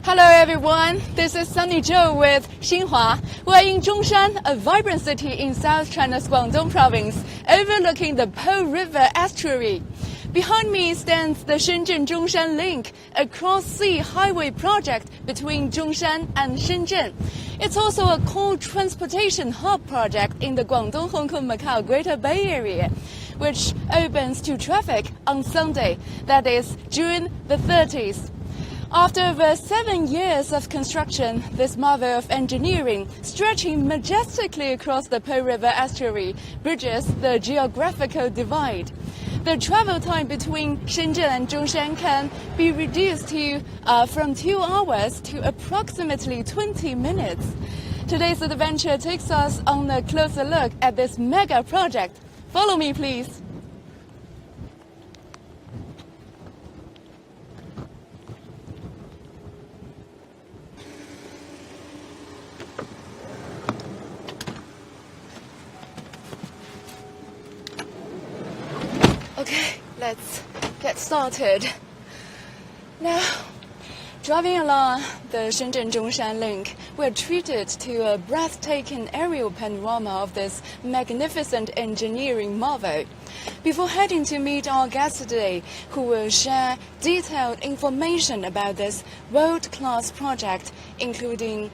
Hello everyone, this is sunny Zhou with Xinhua. We're in Zhongshan, a vibrant city in South China's Guangdong province, overlooking the Po River estuary. Behind me stands the Shenzhen-Zhongshan Link, a cross-sea highway project between Zhongshan and Shenzhen. It's also a core transportation hub project in the Guangdong-Hong Kong-Macao Greater Bay Area, which opens to traffic on Sunday, that is June the 30th. After over 7 years of construction, this marvel of engineering, stretching majestically across the Po River estuary, bridges the geographical divide. The travel time between Shenzhen and Zhongshan can be reduced to from 2 hours to approximately 20 minutes. Today's adventure takes us on a closer look at this mega project. Follow me, please. Okay, let's get started. Now, driving along the Shenzhen-Zhongshan Link, we're treated to a breathtaking aerial panorama of this magnificent engineering marvel. Before heading to meet our guest today, who will share detailed information about this world-class project, including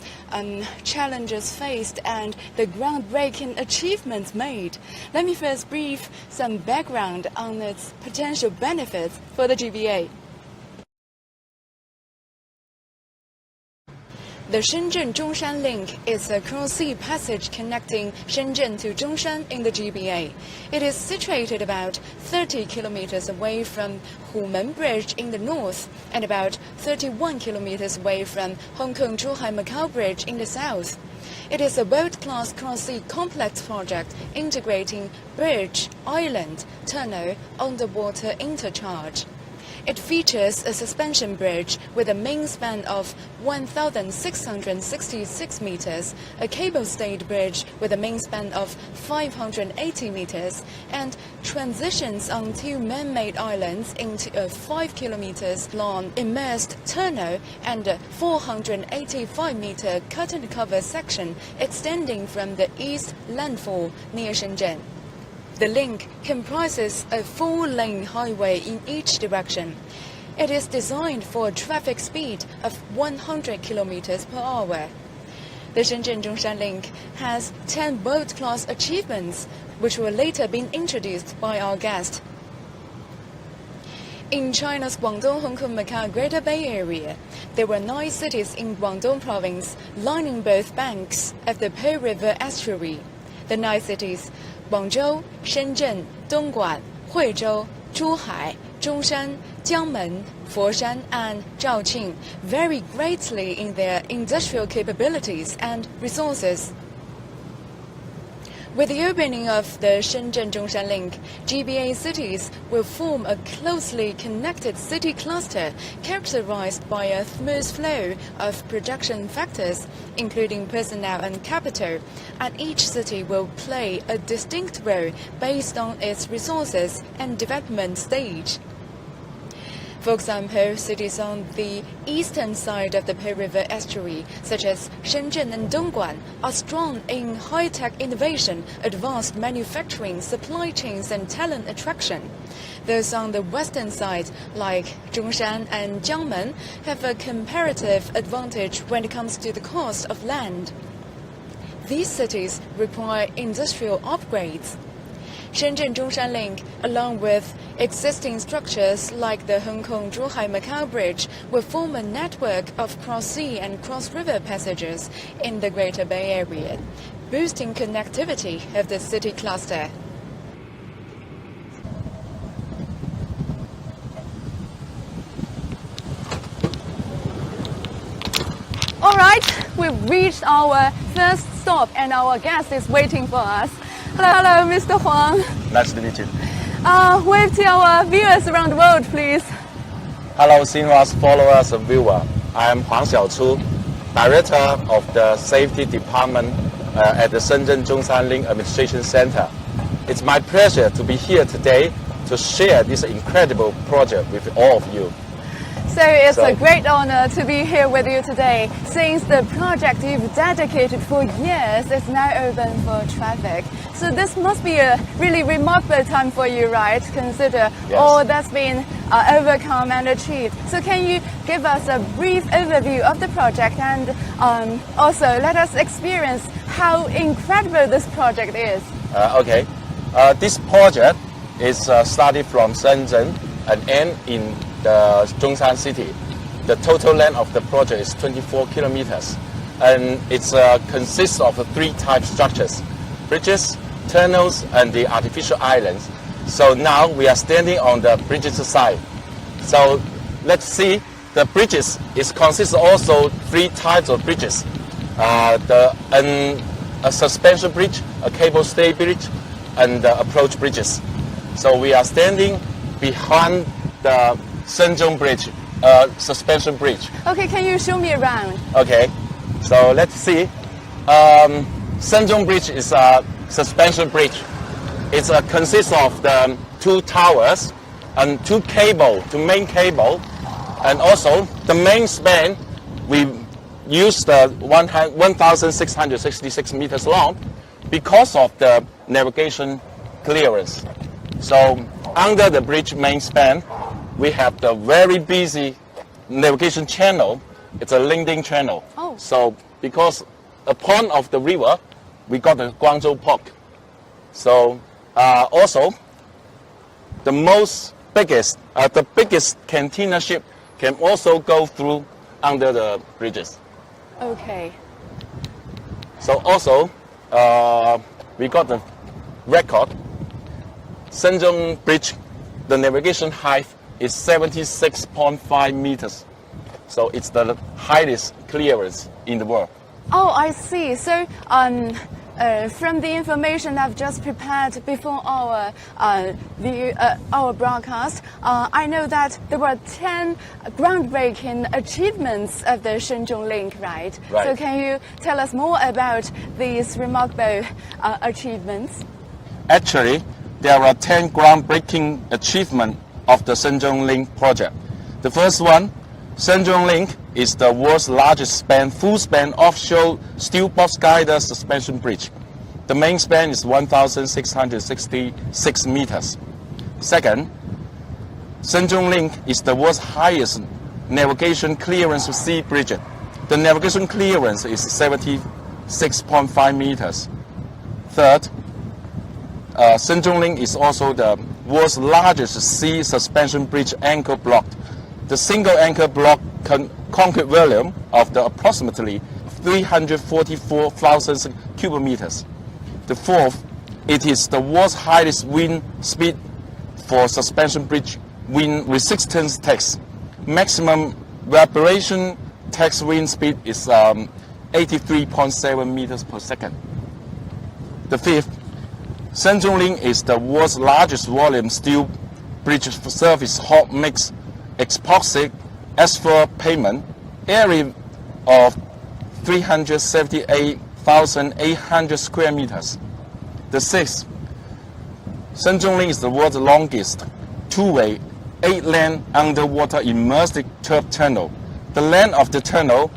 challenges faced and the groundbreaking achievements made, let me first brief some background on its potential benefits for the GBA. The Shenzhen-Zhongshan Link is a cross-sea passage connecting Shenzhen to Zhongshan in the GBA. It is situated about 30 kilometers away from Humen Bridge in the north and about 31 kilometers away from Hong Kong-Zhuhai-Macao Bridge in the south. It is a world-class cross-sea complex project integrating bridge, island, tunnel, underwater interchange. It features a suspension bridge with a main span of 1,666 meters, a cable-stayed bridge with a main span of 580 meters, and transitions on 2 man-made islands into a 5 kilometers long immersed tunnel and a 485-meter cut-and-cover section extending from the east landfall near Shenzhen. The link comprises a 4-lane highway in each direction. It is designed for a traffic speed of 100 kilometers per hour. The Shenzhen-Zhongshan Link has 10 world-class achievements, which will later be introduced by our guest. In China's Guangdong-Hong Kong-Macao Greater Bay Area, there were 9 cities in Guangdong province lining both banks of the Po River estuary. The 9 cities, Guangzhou, Shenzhen, Dongguan, Huizhou, Zhuhai, Zhongshan, Jiangmen, Foshan, and Zhaoqing vary greatly in their industrial capabilities and resources. With the opening of the Shenzhen-Zhongshan Link, GBA cities will form a closely connected city cluster characterized by a smooth flow of production factors, including personnel and capital, and each city will play a distinct role based on its resources and development stage. For example, cities on the eastern side of the Po River estuary, such as Shenzhen and Dongguan, are strong in high-tech innovation, advanced manufacturing, supply chains, and talent attraction. Those on the western side, like Zhongshan and Jiangmen, have a comparative advantage when it comes to the cost of land. These cities require industrial upgrades. Shenzhen-Zhongshan Link, along with existing structures like the Hong Kong-Zhuhai-Macao Bridge, will form a network of cross-sea and cross-river passages in the Greater Bay Area, boosting connectivity of the city cluster. All right, we've reached our first stop and our guest is waiting for us. Hello, Mr. Huang. Nice to meet you. Wave to our viewers around the world, please. Hello, Xinhua's followers and viewers. I am Huang Xiaochu, Director of the Safety Department at the Shenzhen-Zhongshan Link Administration Center. It's my pleasure to be here today to share this incredible project with all of you. So it's a great honor to be here with you today, since the project you've dedicated for years is now open for traffic. So this must be a really remarkable time for you, right? Consider all that's been overcome and achieved. So can you give us a brief overview of the project and also let us experience how incredible this project is? Okay. This project is started from Shenzhen and end in the Zhongshan city. The total length of the project is 24 kilometers, and it consists of 3 type structures: bridges, tunnels, and the artificial islands. So now we are standing on the bridges side. So let's see, the bridges consists also 3 types of bridges: a suspension bridge, a cable stay bridge, and the approach bridges. So we are standing behind the Shenzhen Bridge, suspension bridge. Okay, can you show me around? Okay, so let's see. Shenzhen Bridge is a suspension bridge. It consists of the 2 towers and 2 main cable, and also the main span. We use the 1,666 meters long because of the navigation clearance. So under the bridge main span, we have the very busy navigation channel. It's a linking channel. Oh. So because upon of the river, we got the Guangzhou Port. So also the biggest container ship can also go through under the bridges. Okay. So also we got the record. Shenzhen Bridge, the navigation height is 76.5 meters. So it's the highest clearance in the world. Oh, I see. So from the information I've just prepared before our broadcast, I know that there were 10 groundbreaking achievements of the Shenzhen Link, right? Right. So can you tell us more about these remarkable achievements? Actually, there are 10 groundbreaking achievements of the Shenzhen Link project. The first one, Shenzhen Link is the world's largest full-span offshore steel box guided suspension bridge. The main span is 1,666 meters. Second, Shenzhen Link is the world's highest navigation clearance sea bridge. The navigation clearance is 76.5 meters. Third, Shenzhen Link is also the world's largest sea suspension bridge anchor block. The single anchor block concrete volume of the approximately 344,000 cubic meters. The fourth, it is the world's highest wind speed for suspension bridge wind resistance test. Maximum vibration test wind speed is 83.7 meters per second. The fifth, Shenzhen Link is the world's largest volume steel bridge surface hot mix epoxy asphalt pavement, area of 378,800 square meters. The sixth, Shenzhen Link is the world's longest 2-way 8-lane underwater immersed turf tunnel. The length of the tunnel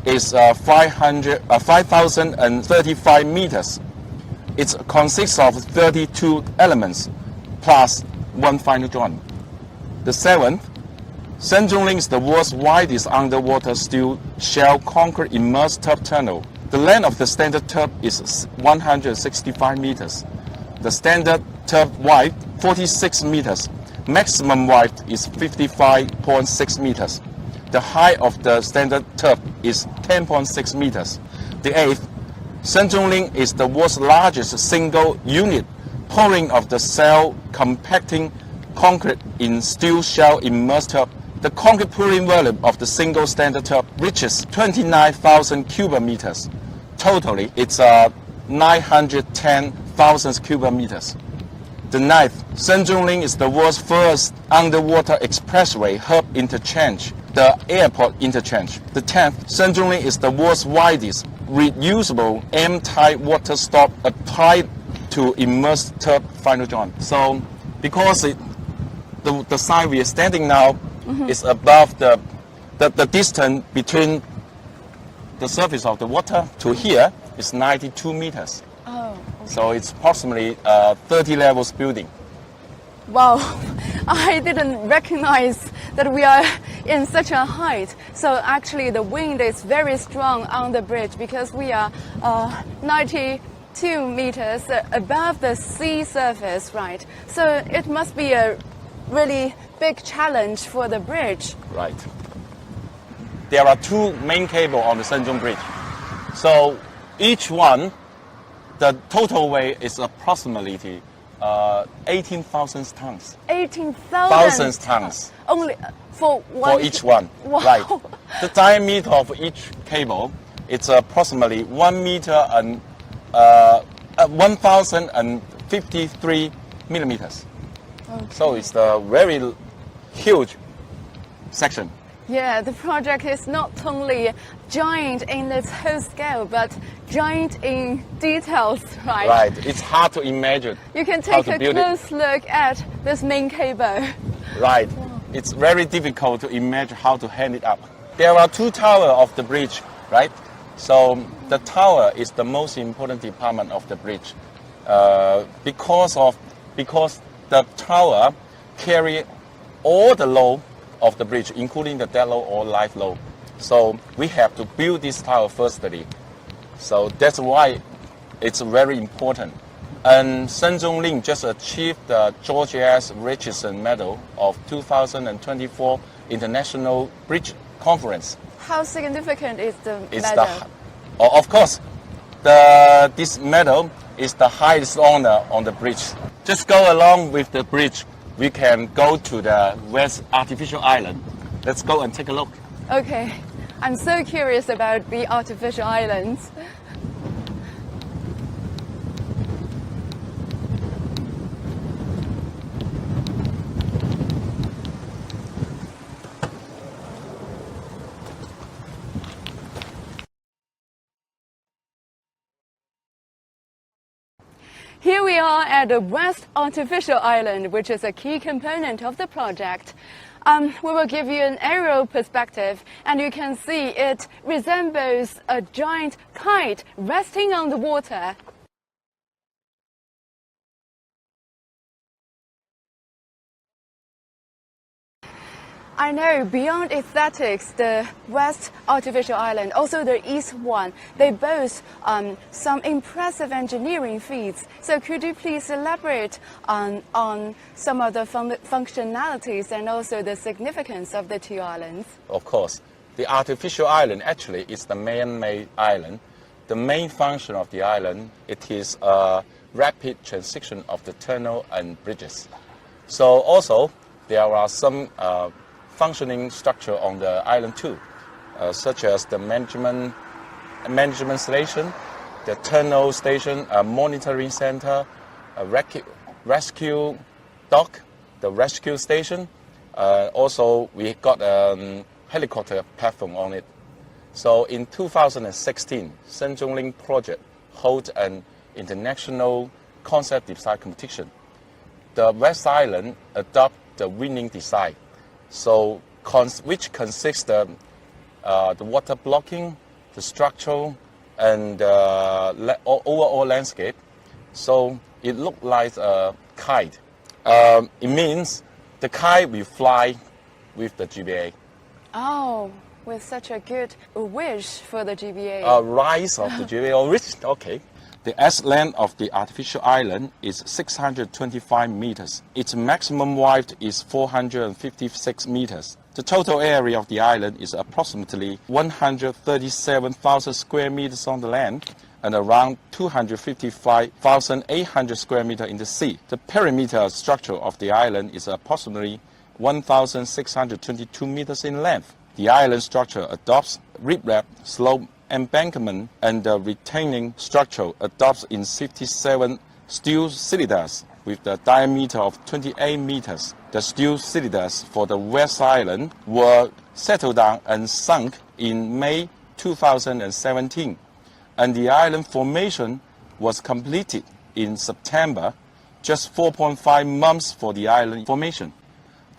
is 5,035 meters. It consists of 32 elements plus 1 final joint. The seventh, Shenzhen Link is the world's widest underwater steel shell concrete immersed turf tunnel. The length of the standard turf is 165 meters. The standard turf width 46 meters. Maximum width is 55.6 meters. The height of the standard turf is 10.6 meters. The eighth, Shenzhen Link is the world's largest single unit pouring of the cell compacting concrete in steel shell immersed turf. The concrete pouring volume of the single standard turf reaches 29,000 cubic meters. Totally, it's 910,000 cubic meters. The ninth, Shenzhen Link is the world's first underwater expressway hub interchange, the airport interchange. The 10th, Shenzhen Link is the world's widest reusable M-type water stop applied to immersed turf final joint. So because the site we are standing now is above the distance between the surface of the water to here is 92 meters. Oh, okay. So it's approximately 30 levels building. Wow, I didn't recognize that we are in such a height. So actually the wind is very strong on the bridge because we are 92 meters above the sea surface, right? So it must be a really big challenge for the bridge. Right. There are two main cables on the Shenzhen Bridge. So each one, the total weight is approximately 18,000 tons. 18,000 tons. Only for one? For each one. Wow. Right. The diameter of each cable is approximately 1 meter and 1,053 millimeters. Okay. So it's a very huge section. Yeah, the project is not only giant in its whole scale, but giant in details, right? Right. It's hard to imagine. You can take a close look at this main cable. Right. Wow. It's very difficult to imagine how to hand it up. There are two towers of the bridge, right? So the tower is the most important department of the bridge because the tower carry all the load of the bridge, including the dead load or live load. So we have to build this tower firstly. So that's why it's very important. And Shenzhen Link just achieved the George S. Richardson Medal of 2024 International Bridge Conference. How significant is the medal? Of course, this medal is the highest honor on the bridge. Just go along with the bridge. We can go to the West Artificial Island. Let's go and take a look. Okay, I'm so curious about the artificial islands. Here we are at the West Artificial Island, which is a key component of the project. We will give you an aerial perspective, and you can see it resembles a giant kite resting on the water. I know, beyond aesthetics, the West Artificial Island, also the East one, they boast some impressive engineering feats. So could you please elaborate on some of the functionalities and also the significance of the two islands? Of course. The artificial island actually is the man-made island. The main function of the island, it is a rapid transition of the tunnel and bridges. So also, there are some functioning structure on the island too, such as the management station, the tunnel station, a monitoring center, a rescue dock, the rescue station. Also, we got a helicopter platform on it. So in 2016, Shenzhen Link project held an international concept design competition. The West Island adopted the winning design. So, which consists the water blocking, the structural, and overall landscape. So it looked like a kite. It means the kite will fly with the GBA. Oh, with such a good wish for the GBA. Rise of the GBA, or wish, okay. The S length of the artificial island is 625 meters. Its maximum width is 456 meters. The total area of the island is approximately 137,000 square meters on the land and around 255,800 square meters in the sea. The perimeter structure of the island is approximately 1,622 meters in length. The island structure adopts riprap, slope, embankment, and the retaining structure adopts in 57 steel cylinders with the diameter of 28 meters. The steel cylinders for the West Island were settled down and sunk in May 2017, and the island formation was completed in September, just 4.5 months for the island formation.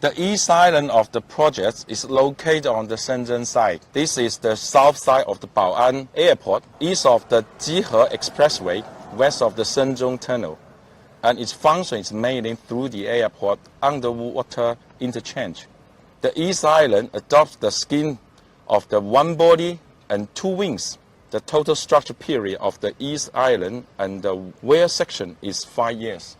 The east island of the project is located on the Shenzhen side. This is the south side of the Bao'an Airport, east of the Jihe Expressway, west of the Shenzhou Tunnel. And its function is mainly through the airport underwater interchange. The east island adopts the scheme of the one body and two wings. The total structure period of the east island and the weir section is 5 years.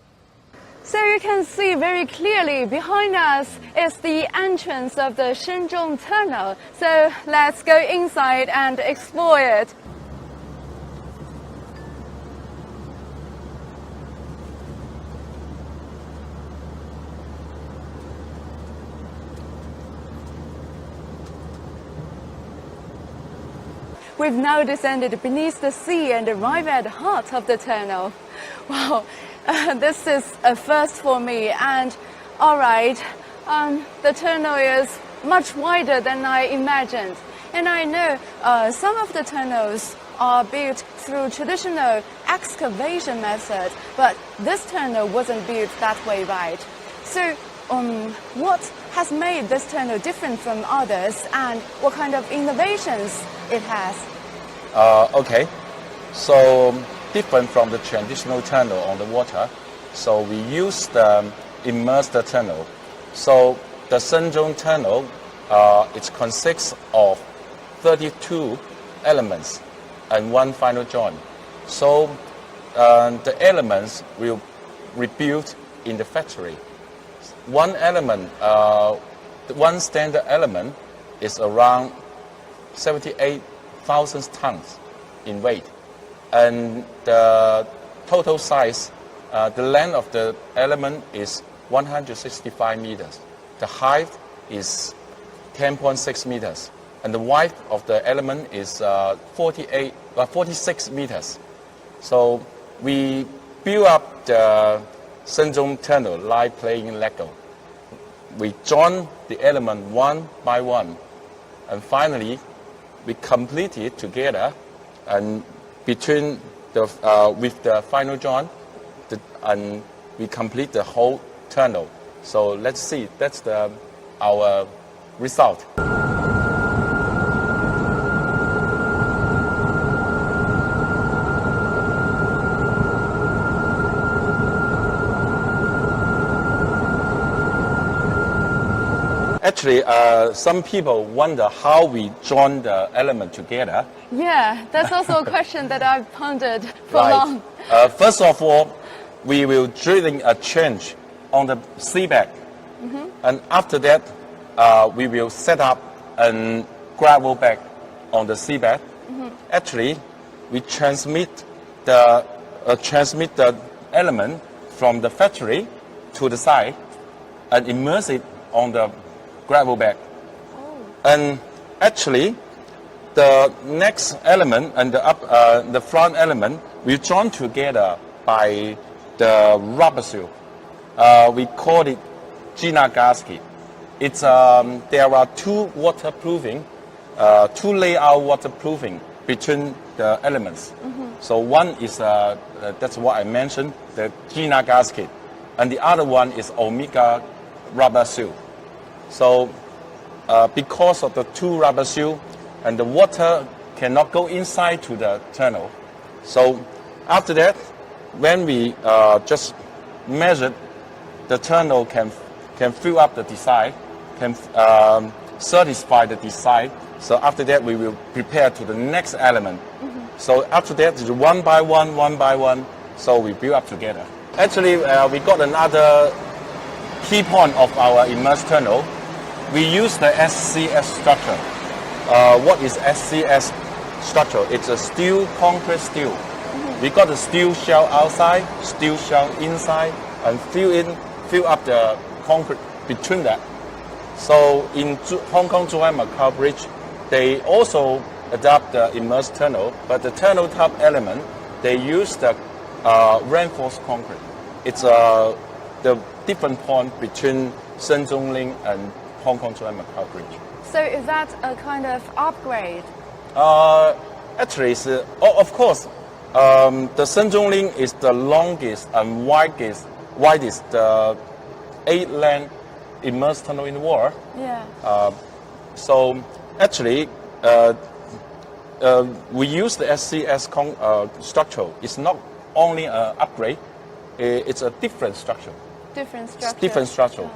So you can see very clearly behind us is the entrance of the Shenzhou Tunnel. So let's go inside and explore it. We've now descended beneath the sea and arrived at the heart of the tunnel. Wow, this is a first for me. And all right, the tunnel is much wider than I imagined. And I know some of the tunnels are built through traditional excavation method, but this tunnel wasn't built that way, right? So what has made this tunnel different from others, and what kind of innovations it has? Okay, so different from the traditional tunnel on the water, so we use the immersed tunnel. So the Shenzhou Tunnel, it consists of 32 elements and one final joint. So the elements will be built in the factory. One element, one standard element is around 78,000 tons in weight. And the total size, the length of the element is 165 meters. The height is 10.6 meters. And the width of the element is 46 meters. So we build up the Shenzhou Tunnel like playing Lego. We join the element one by one, and finally we complete it together, and between the with the final joint, and we complete the whole tunnel. So let's see. That's our result. Actually, some people wonder how we join the element together. Yeah, that's also a question that I've pondered for long. First of all, we will drilling a trench on the seabed. And after that, we will set up a gravel bed on the seabed. Actually, we transmit the element from the factory to the site and immerse it on the gravel bed. And actually, the next element and the front element we join together by the rubber seal. We call it Gina gasket. It's there are two layout waterproofing between the elements. So one is that's what I mentioned, the Gina gasket, and the other one is Omega rubber seal. So because of the two rubber seal, and the water cannot go inside to the tunnel. So after that, when we just measure, the tunnel can fill up the design, can satisfy the design. So after that, we will prepare to the next element. So after that, it's one by one, so we build up together. Actually, we got another key point of our immersed tunnel. We use the SCS structure. What is SCS structure? It's a steel, concrete steel. We got the steel shell outside, steel shell inside, and fill up the concrete between that. So in Hong Kong, Zhou and Macau Bridge, they also adopt the immersed tunnel, but the tunnel top element, they use the reinforced concrete. It's the different point between Shenzhen Link and Hong Kong, Zhou and Macau Bridge. So is that a kind of upgrade? Actually, of course, the Shenzhen Link is the longest and widest 8-lane immersed tunnel in the wall. Yeah. So actually, we use the SCS structure. It's not only an upgrade, it's a different structure. Different structure. Different structure.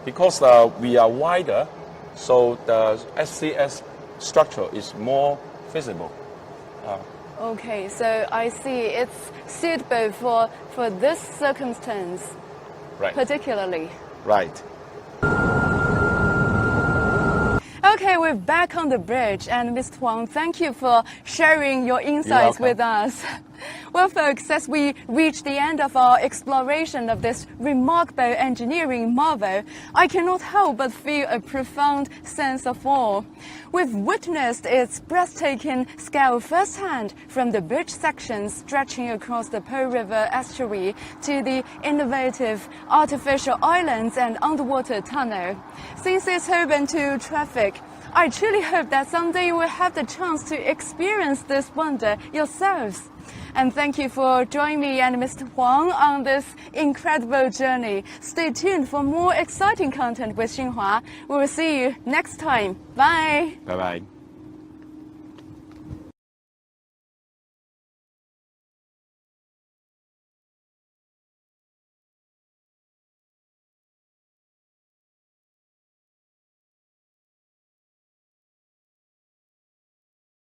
Because we are wider, so the SCS structure is more visible. Okay, so I see it's suitable for this circumstance, Right. particularly. Right. Okay, we're back on the bridge, and Mr. Huang, thank you for sharing your insights with us. Well, folks, as we reach the end of our exploration of this remarkable engineering marvel, I cannot help but feel a profound sense of awe. We've witnessed its breathtaking scale firsthand, from the bridge sections stretching across the Pearl River estuary to the innovative artificial islands and underwater tunnel. Since it's open to traffic, I truly hope that someday you will have the chance to experience this wonder yourselves. And thank you for joining me and Mr. Huang on this incredible journey. Stay tuned for more exciting content with Xinhua. We will see you next time. Bye. Bye-bye.